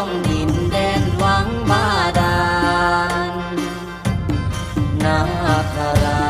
องดินแดนวังบาดาลนาครา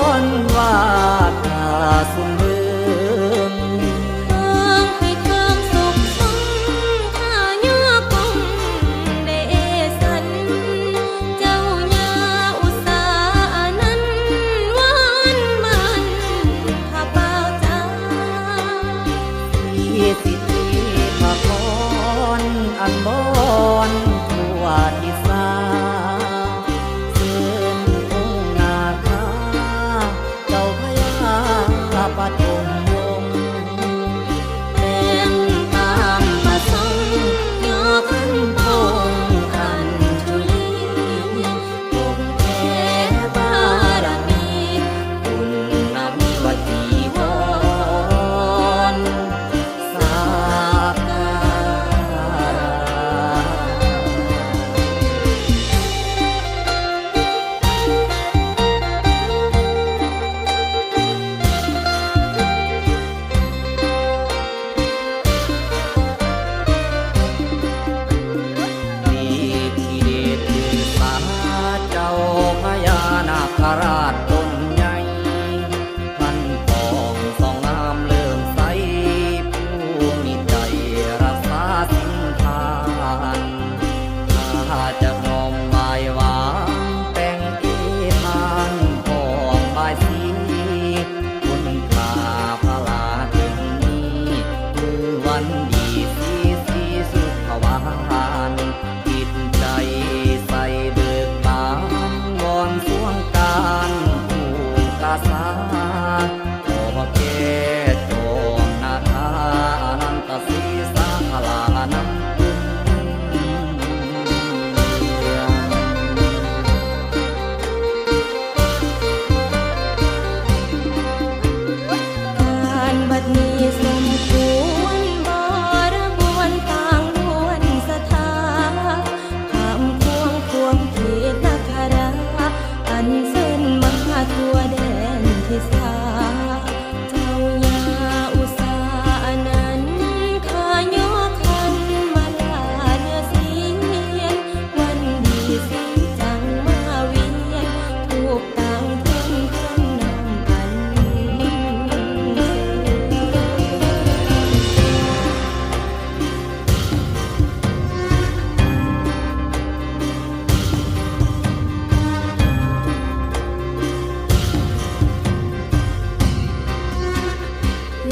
วนวาดนาสุมเบืองเมืองให้เทิงสุขสมข้าย่อกงเดสันเจ้าญาอุตสานั้นหวานมันข้าเป่าจ้าที่สิทธิพระพรอันบอนทั่วทิศาปฐมวงศ์แต่งตามประสงค์ย่อขันพงขันจุลีคงแผ่บารมีบุญนำวจีวรสากการะพระราชต้นใหญ่พันทองสองน้ำเลื่อมใสผู้มีใจรักษาสินทานถ้าจะน้อมบายวางแต่งอีทานพองบายสีคุณค่าพระลาถึงนี้คือวันดีสีสุขวานจิตใจใส่เบิกบานวอนสวงการผู้กาสาโอเกโจมนาคาอนันตศีสาพลานัมตุการบัดนี้สมควรบริบวรต่างล้วนสถาคำควงควมเขตนาคราอันเส้นมาทั่วแดนทิศาเจ้าญาอุตสานั้นข้าย่อขันมาลาเนื้อเสียนวันดีสีจังมาเวียนถูกต่างเพื่อนเพื่อนนำอัน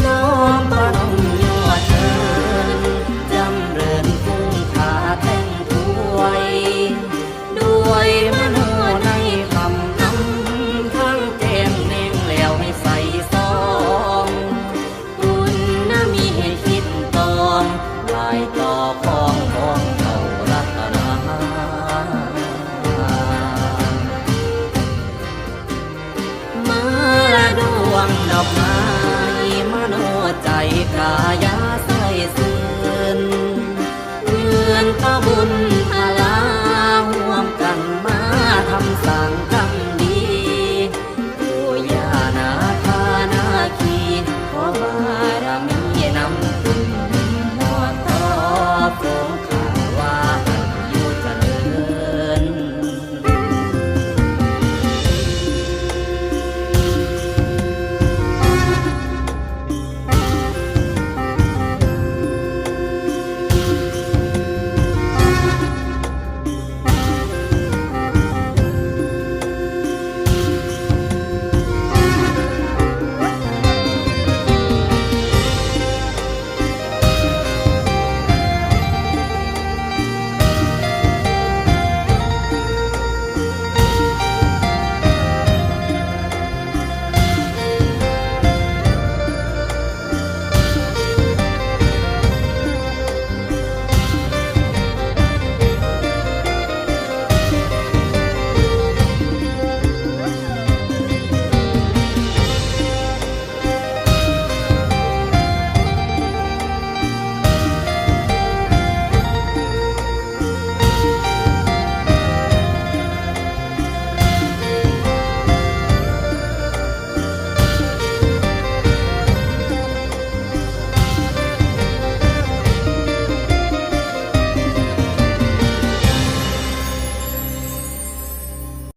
น้อมปนมยอดเชิญจำเริญคุ้งขาแต่งถ้วยด้วยมโนในคำทั้งแจ้งแนงแล้วให้ใส่ซองคุณน่ะมีให้คิดตองลายต่อของเขารัตนามาละดวงดอกไม้มโนใจกายาส